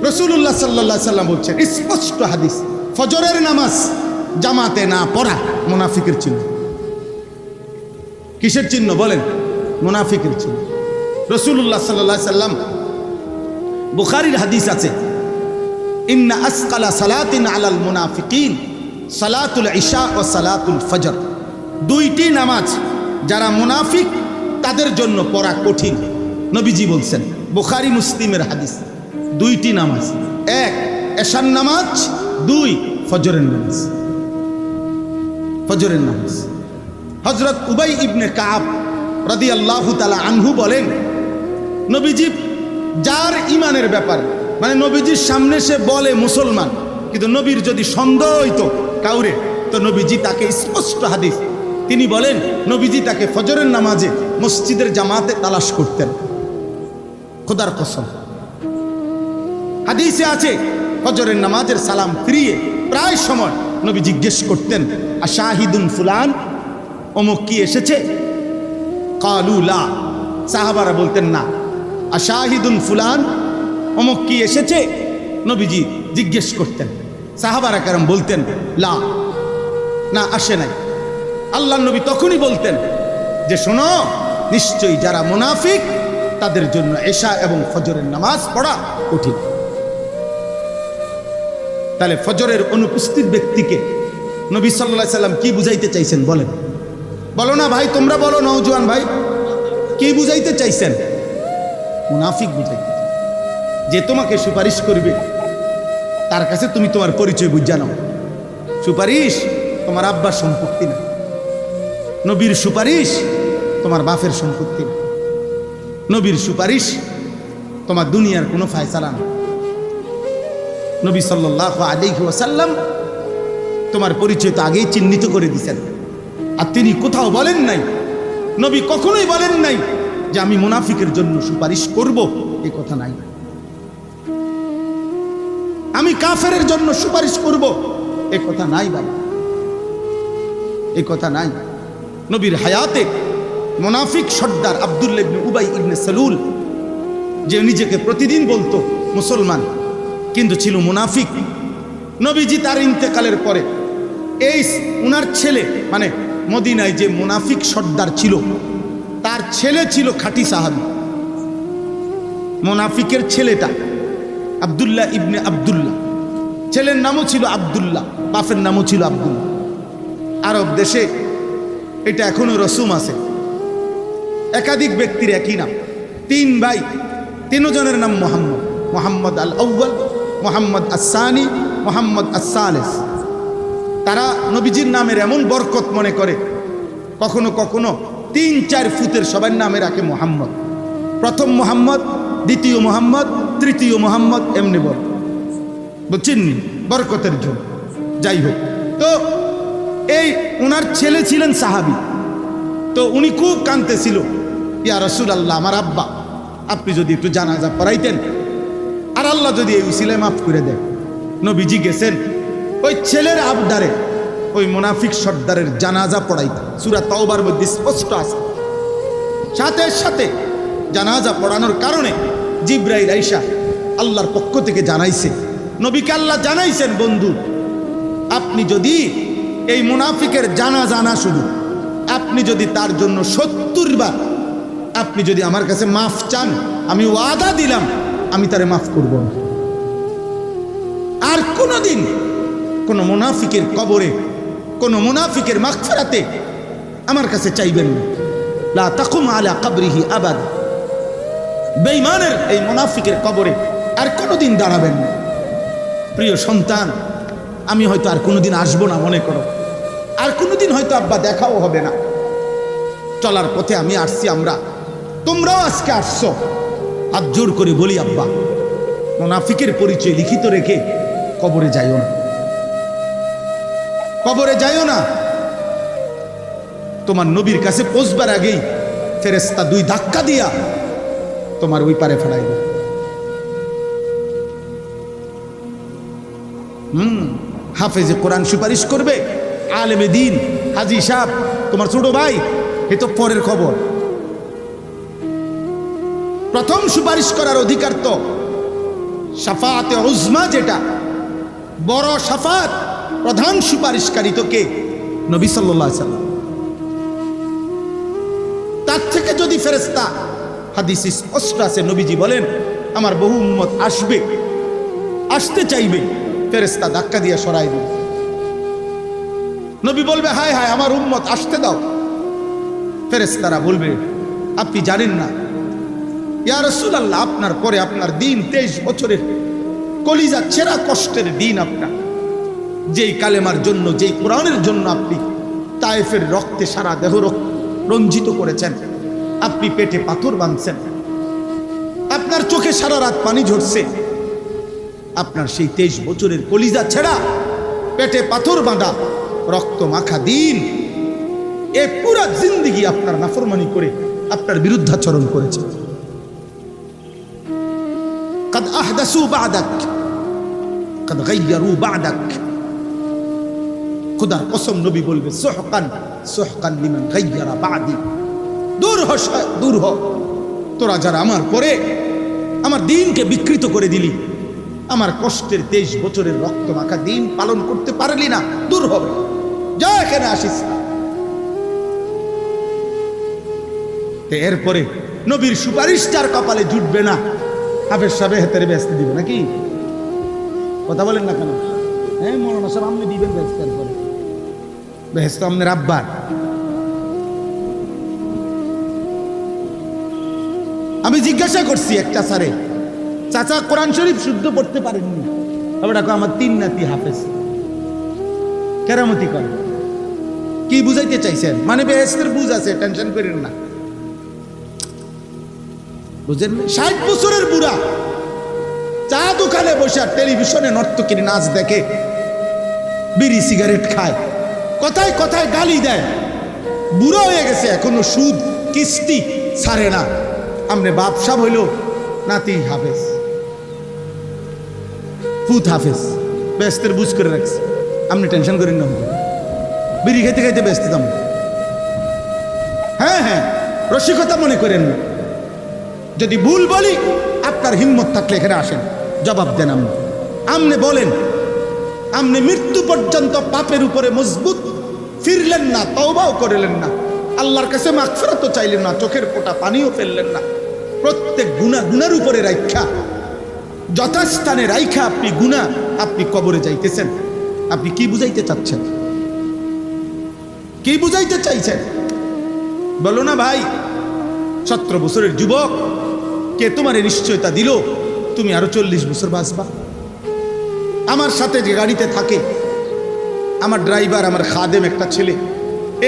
রাসূলুল্লাহ সাল্লাল্লাহু আলাইহি সাল্লাম বলছেন, স্পষ্ট হাদিস, ফজরের নামাজ জামাতে না পড়া মুনাফিকের চিহ্ন। কিসের চিহ্ন বলেন? মুনাফিকের চিহ্ন। রাসূলুল্লাহ সাল্লাল্লাহু আলাইহি সাল্লাম, বুখারীর হাদিস আছে, ইন্না আসকালা সালাতিন আলাল মুনাফিকিন সালাতুল ইশা ও সালাতুল ফজর। দুইটি নামাজ যারা মুনাফিক তাদের জন্য পড়া কঠিন। নবীজি বলছেন, বুখারী মুসলিমের হাদিস, দুইটি নামাজ, এক এশার নামাজ, দুই ফজরের নামাজ। ফজরের নামাজ। হযরত উবাই ইবনে কাব রাদিয়াল্লাহু তাআলা আনহু বলেন, নবীজি যার ইমানের ব্যাপারে, মানে নবীজির সামনে সে বলে মুসলমান, কিন্তু নবীর যদি সন্দেহ হইতো কাউরে, তো নবীজি তাকে স্পষ্ট হাদিস, তিনি বলেন নবীজি তাকে ফজরের নামাজে মসজিদের জামাতে তালাশ করতেন। খোদার কসম, হাদিসে আছে ফজরের নামাজের সালাম ফিরিয়ে প্রায় সময় নবী জিজ্ঞেস করতেন, আশাহিদুন ফুলান, অমুক কি এসেছে? কালু লা, সাহাবারা বলতেন না। আশাহিদুন ফুলান, অমুক কি এসেছে? নবীজি জিজ্ঞেস করতেন। সাহাবারা কেরাম বলতেন লা, না আসে নাই। আল্লাহর নবী তখনই বলতেন যে শোনো, নিশ্চয়ই যারা মুনাফিক তাদের জন্য এশা এবং ফজরের নামাজ পড়া কঠিন। তাহলে ফজরের অনুপস্থিত ব্যক্তিকে নবী সাল্লাল্লাহু আলাইহি সাল্লাম কি বুঝাইতে চাইছেন বলেন? বলো না ভাই, তোমরা বলো, নওজোয়ান ভাই, কি বুঝাইতে চাইছেন? মুনাফিক বুঝাইতে, যে তোমাকে সুপারিশ করবে তার কাছে তুমি তোমার পরিচয় বুঝা নাও। সুপারিশ তোমার আব্বার সম্পত্তি না, নবীর সুপারিশ তোমার বাপের সম্পত্তি না, নবীর সুপারিশ তোমার দুনিয়ার কোনো ফায়সালা না। নবী সাল্লাল্লাহু আলাইহি ওয়াসাল্লাম তোমার পরিচয় তো আগেই চিহ্নিত করে দিয়েছেন। আর তিনি কোথাও বলেন নাই, নবী কখনোই বলেন নাই যে আমি মুনাফিকের জন্য সুপারিশ করব, এই কথা নাই। আমি কাফেরের জন্য সুপারিশ করব, এই কথা নাই বাবা, এই কথা নাই। নবীর হায়াতে মুনাফিক সর্দার আব্দুল্লাহ ইবনে উবাই ইবনে সালুল, যে নিজেকে প্রতিদিন বলতো মুসলমান কিন্তু ছিল মুনাফিক, নবীজি তার ইন্তেকালের পরে এই উনার ছেলে, মানে মদিনায় যে মুনাফিক সর্দার ছিল তার ছেলে ছিল খাঁটি সাহাবী। মুনাফিকের ছেলেটা আব্দুল্লাহ ইবনে আব্দুল্লাহ, ছেলের নামও ছিল আব্দুল্লাহ, বাপের নামও ছিল আব্দুল্লাহ। আরব দেশে এটা এখনো রসুম আছে, একাধিক ব্যক্তির একই নাম, তিন ভাই, তিনজনের নাম মোহাম্মদ, মোহাম্মদ আল আউয়াল, মোহাম্মদ আসানি, মোহাম্মদ আসালেস। তারা নবীজির নামের এমন বরকত মনে করে, কখনো কখনো 3-4 ফুটের সবার নামে রাখে মোহাম্মদ। প্রথম মোহাম্মদ, দ্বিতীয় মোহাম্মদ, তৃতীয় মোহাম্মদ, এমনি বল, বুঝছেন, বরকতের জন্য। যাই হোক, তো এই ওনার ছেলে ছিলেন সাহাবী। তো উনি খুব কাঁদতেছিল, ইয়া রাসূলুল্লাহ, আমার আব্বা আপনি যদি একটু জানাজা পড়াইতেন, আর আল্লাহ যদি এই উসিলায় মাফ করে দেন। নবীজি গেছেন ওই ছেলের আবদারে ওই মুনাফিক সর্দারের জানাজা পড়াইতেন। সূরা তাওবার মধ্যে স্পষ্ট আছে। সাথে সাথে জানাজা পড়ানোর কারণে জিবরাইল আইসা আল্লাহর পক্ষ থেকে জানাইছে, নবীকে আল্লাহ জানাইছেন, বন্ধু আপনি যদি এই মুনাফিকের জানাজা না, শুধু আপনি যদি তার জন্য 70 বার আপনি যদি আমার কাছে মাফ চান, আমি ওয়াদা দিলাম আমি তারে মাফ করব না। আর কোনোদিন কোন মুনাফিকের কবরে, কোন মুনাফিকের মাগফিরাতে আমার কাছে চাইবেন না। লা তাকুম আলা কবরিহি আবাদা, বেঈমানের এই মুনাফিকের কবরে আর কোনোদিন দাঁড়াবেন না। প্রিয় সন্তান, আমি হয়তো আর কোনোদিন আসবো না, মনে করো আর কোনোদিন হয়তো আব্বা দেখাও হবে না। চলার পথে আমি আসছি, আমরা, তোমরাও আজকে আসছো। হাত জোর করে বলি, আব্বা মুনাফিকের পরিচয় লিখিত রেখে কবরে যাইও না, কবরে যাইও না। তোমার নবীর কাছে পৌঁছবার আগেই ফেরেশতা 2 ধাক্কা দিয়া তোমার ওই পারে ফেলাইবে। হাফেজে কোরআন সুপারিশ করবে, আলেমে দিন, হাজি সাহেব, তোমার ছোট ভাই, এ তো পরের খবর। প্রথম সুপারিশ করার অধিকার তো শাফাআতে উজমা, যেটা বড় শাফাত, প্রধান সুপারিশকারী তো কে? নবী সাল্লাল্লাহু আলাইহি সাল্লাম। তার থেকে যদি ফেরেশতা, হাদিস স্পষ্ট আছে, নবীজি বলেন আমার বহু উম্মত আসবে, আসতে চাইবে, ফেরেশতা ধাক্কা দিয়ে সরাই দিবে। নবী বলবে হায় হায় আমার উম্মত আসতে দাও। ফেরেশতারা বলবে আপনি জানেন না ইয়া রাসূলুল্লাহ, আপনার পরে আপনার দিন 23 বছরের কলিজা ছেঁড়া কষ্টের দিন আপনার, যেই কালেমার জন্য, যেই কোরআনের জন্য আপনি তায়েফের রক্তে সারা দেহ রঞ্জিত করেছেন, আপনি পেটে পাথর বাঁধছেন, আপনার চোখে সারা রাত পানি ঝরছে, আপনার সেই 23 বছরের কলিজা ছেঁড়া পেটে পাথর বাঁধা রক্ত মাখা দিন, এ পুরা জিন্দেগি আপনার নাফরমানি করে আপনার বিরুদ্ধাচরণ করেছে। قد أحدثوا بعدك قد غيروا بعدك। খুদার কসম নবী বলবে সুহকান সুহকান লিমান গায়্যারা বাদি, দূর হ দূর হ, তোরা যারা আমার পরে আমার দিনকে বিকৃত করে দিলি, আমার কষ্টের 23 বছরের রক্ত মাখা দিন পালন করতে পারলি না, দূর হবে, যা এখানে আসিস না। এরপরে নবীর সুপারিশ যার কপালে জুটবে না, হাফেজ সাহেব হেতেরে বেহেশতে দিবে নাকি? কথা বলেন না কেন? হ্যাঁ মৌলানা সাহেব আপনি দিবেন বেহেশতের পরে, বেহেশত আপনার আব্বার। আমি জিজ্ঞাসা করছি একটা স্যারে, চাচা কোরআন শরীফ শুদ্ধ পড়তে পারেননি, তবে দেখো আমার 3 নাতি হাফেজ, কেরামতি করে। কি বুঝাইতে চাইছেন? মানে বেহেশতের বুঝ আছে, টেনশন করেন না, বুঝেন? 60 বছরের বুড়া চা দোকানে বসে টেলিভিশনে নর্তকীর নাচ দেখে, বিড়ি সিগারেট খায়, কথায় কথায় গালি দেয়, বুড়া হয়ে গেছে, এখনো সুদ কিস্তি ছাড়ে না। আমনে বাপসা হইল নাতি হাফেজ, ফুত হাফেজ, বেহেশতের বুঝ করে রাখছে। আপনি টেনশন করেন না, বিড়ি খাইতে খাইতে বেহেশতে যাবো। হ্যাঁ হ্যাঁ, রসিকতা মনে করেন না। যদি ভুল বলি, আপনার হিম্মত থাকলে এখানে আসেন, জবাব দেন। আমনে বলেন আমনে মৃত্যু পর্যন্ত পাপের উপরে মজবুত ফিরলেন না, তওবাও করলেন না, আল্লাহর কাছে মাগফিরাতও চাইলেন না, চোখের ফোঁটা পানিও ফেললেন না, প্রত্যেক গুনার উপরে রাইখা, যথাস্থানে রাইখা আপনি আপনি কবরে যাইতেছেন। আপনি কি বুঝাইতে চাচ্ছেন? কি বুঝাইতে চাইছেন বলো না ভাই? 17 বছরের যুবক, কে তোমার নিশ্চয়তা দিল তুমি আরো 40 বছর বাঁচবা? আমার সাথে যে গাড়িতে থাকে আমার ড্রাইভার, আমার খাদেম একটা ছেলে,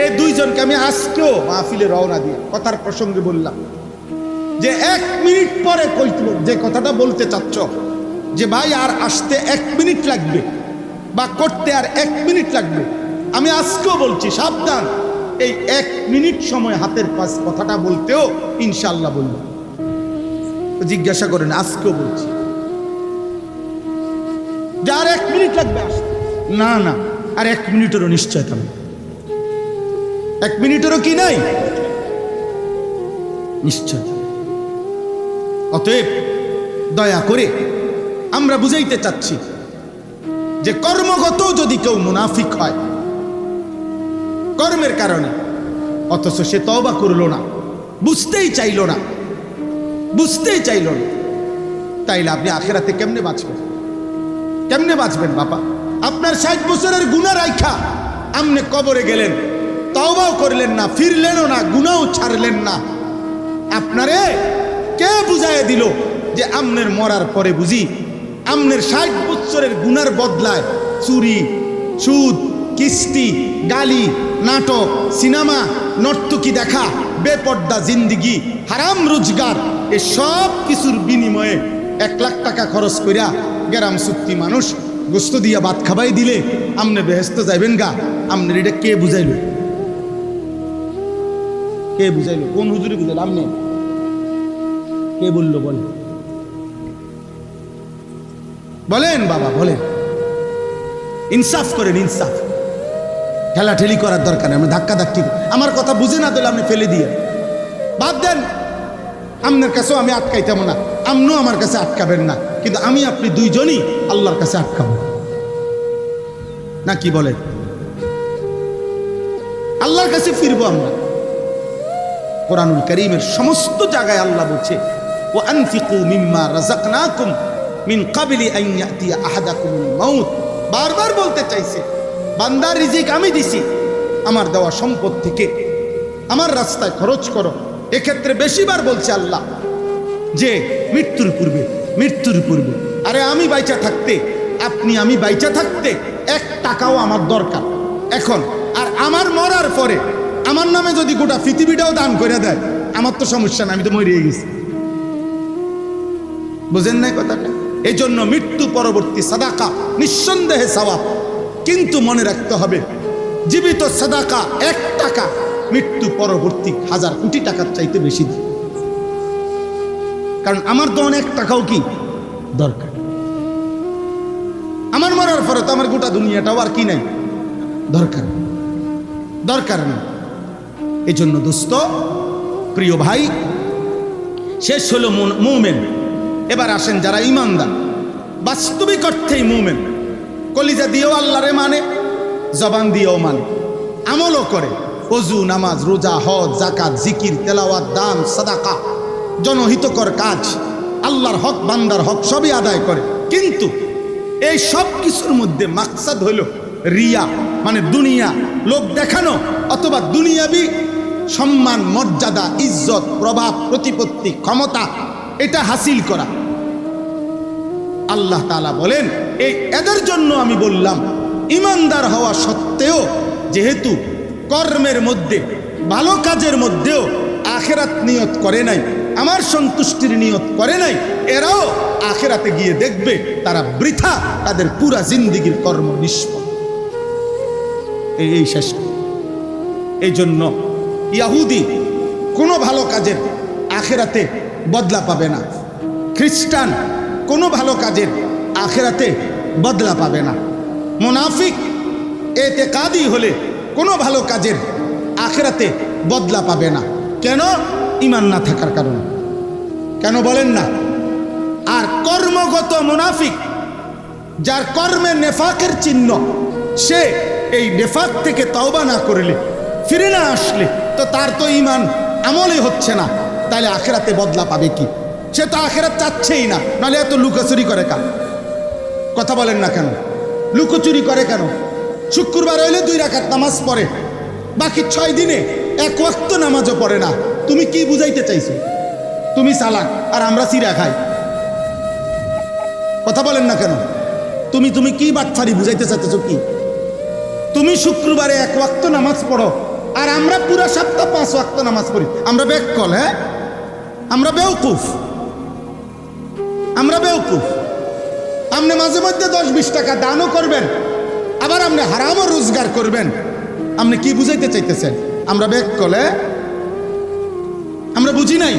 এই 2 জনকে আমি আজকেও মাহফিলে রওনা দিয়ে কথার প্রসঙ্গে বললাম যে 1 মিনিট পরে কইতো যে কথাটা বলতে চাচ্ছ যে ভাই আর আসতে 1 মিনিট লাগবে বা করতে আর 1 মিনিট লাগবে, আমি আজকেও বলছি সাবধান, এই 1 মিনিট সময় হাতের পাশ কথাটা বলতেও ইনশাআল্লাহ বলবো। জিজ্ঞাসা করেন, আজকেও বলছি যে আর 1 মিনিট লাগবে আসতে, না না আর 1 মিনিটেরও নিশ্চয়তা নেই, 1 মিনিটেরও কি নাই নিশ্চয়। অতএব দয়া করে আমরা বুঝাইতে চাচ্ছি যে কর্মগত যদি কেউ মুনাফিক হয় কর্মের কারণে, অথচ সে তওবা করলো না, বুঝতেই চাইল না, তাইলে আপনি আখিরাতে কেমনে বাঁচবেন? কেমনে বাঁচবেন বাবা? আপনার 60 বছরের গুনাহ রাইখা আপনি কবরে গেলেন, তওবাও করলেন না, ফিরলেনও না, গুনাহও ছাড়লেন না। আপনারে কে বুঝাইয়া দিল যে আমনের মরার পরে বুঝি আমনের 60 বছরের গুনার বদলায় চুরি, সুদ, কিস্তি, গালি, নাটক, সিনেমা, নর্তকী দেখা, বেপর্দা জিন্দিগি, হারাম রোজগার, এ সব কিছুর বিনিময়ে 1 লাখ টাকা খরচ করিয়া গ্রাম চুক্তি মানুষ গোস্ত দিয়া ভাত খাবাই দিলে আমনে বেহেশত যাইবেন গা? আমনের এটা কে বুঝাইল? কে বুঝাইল? কোন হুজুরে বুঝাইল? আমনে? কে বললো? বলেন বাবা, বলেন, ইনসাফ করেন, ইনসাফ। ঠেলাঠেলি করার দরকার নেই, আমি ধাক্কা ধাক্কি, আমার কথা বুঝে না দিলে আপনি ফেলে দিয়ে বাদ দেন। আপনার কাছেও আমি আটকাইতাম না, আপনিও আমার কাছে আটকাবেন না, কিন্তু আমি আপনি দুইজনই আল্লাহর কাছে আটকাবো না। কি বলে? আল্লাহর কাছে ফিরবো আমরা। কোরআনুল কারীমের সমস্ত জায়গায় আল্লাহ বলছে, ওয়া আনফিকু মিম্মা রাযাকনাকুম মিন ক্বাবলি আন ইয়াতিয়া আহাদাকুমুল মাউত। বারবার বলতে চাইছে, বান্দার রিজিক আমি দিছি, আমার দেওয়া সম্পদ থেকে আমার রাস্তায় খরচ করো। এক্ষেত্রে বেশিবার বলছে আল্লাহ যে মৃত্যুর পূর্বে, মৃত্যুর পূর্বে। আরে আমি বাইচা থাকতে, আপনি আমি বাইচা থাকতে 1 টাকাও আমার দরকার এখন। আর আমার মরার পরে আমার নামে যদি গোটা পৃথিবীটাও দান করে দেয়, আমার তো সমস্যা না, আমি তো মরিয়ে গেছি। বুঝেন নাই কথাটা? এই জন্য মৃত্যু পরবর্তী সাদাকা নিঃসন্দেহে সওয়াব, কিন্তু মনে রাখতে হবে জীবিত সাদাকা 1 টাকা মৃত্যু পরবর্তী 1000 কোটি টাকার চাইতে বেশি। কারণ আমার তো অনেক টাকাও কি দরকার। আমার মরার পরে তো আমার গোটা দুনিয়াটাও আর কি নাই দরকার, দরকার না। এই জন্য দোস্ত, প্রিয় ভাই, শেষ হলো মুমিন। এবার আসেন যারা ঈমানদার, বাস্তবিক অর্থেই মুমিন, কলিজা দিয়েও আল্লাহরে মানে, জবান দিয়েও মানে, আমলও করে, ওযু, নামাজ, রোজা, হজ, যাকাত, জিকির, তেলাওয়াত, দান, সাদাকা, জনহিতকর কাজ, আল্লাহর হক, বান্দার হক সবই আদায় করে। কিন্তু এই সব কিছুর মধ্যে মাকসাদ হলো রিয়া, মানে দুনিয়া, লোক দেখানো, অথবা দুনিয়াবি সম্মান, মর্যাদা, ইজ্জত, প্রভাব, প্রতিপত্তি, ক্ষমতা, এটা হাসিল করা। আল্লাহ তাআলা বলেন, এদের জন্য আমি বললাম, ঈমানদার হওয়া সত্ত্বেও যেহেতু কর্মের মধ্যে, ভালো কাজের মধ্যেও আখিরাত নিয়ত করে নাই, আমার সন্তুষ্টির নিয়ত করে নাই, এরাও আখিরাতে গিয়ে দেখবে তারা বৃথা, তাদের পুরা জিন্দেগীর কর্ম নিষ্ফল। এই শেষ। এই জন্য ইহুদি কোনো ভালো কাজের আখিরাতে বদলা পাবে না, খ্রিস্টান কোনো ভালো কাজের আখিরাতে বদলা পাবে না, মুনাফিক এতেকাদি হলে কোনো ভালো কাজের আখিরাতে বদলা পাবে না। কেন? ঈমান না থাকার কারণে। কেন বলেন না? আর কর্মগত মুনাফিক, যার কর্মে নেফাকের চিহ্ন, সে এই নেফাক থেকে তওবা না করলে, ফিরে না আসলে, তো তার তো ঈমান আমলে হচ্ছে না, তাহলে আখিরাতে বদলা পাবে কি? সে তো আখিরাত চাচ্ছেই না, নাহলে এত লুকোচুরি করে কেন? কথা বলেন না কেন? লুকোচুরি করে কেন? শুক্রবার হইলে 2 রাকাত নামাজ পড়ে, বাকি 6 দিনে 1 ওয়াক্ত নামাজও পড়ে না। তুমি কি বুঝাইতে চাইছো? তুমি চালাক আর আমরা চিরা খাই। কথা বলেন না কেন? তুমি কি বাটফারি বুঝাইতে চাইতেছো? কি তুমি শুক্রবারে 1 ওয়াক্ত নামাজ পড়ো আর আমরা পুরা সপ্তাহ 5 ওয়াক্ত নামাজ পড়ি? আমরা বেকল, হ্যাঁ, আমরা বেওকুফ, আমরা বেওকুফ। আপনি মাঝে মধ্যে 10-20 টাকা দানও করবেন, আবার আপনি হারামও রোজগার করবেন। আপনি কি বুঝাইতে চাইতেছেন? আমরা বেকল, হ্যাঁ, আমরা বুঝি নাই।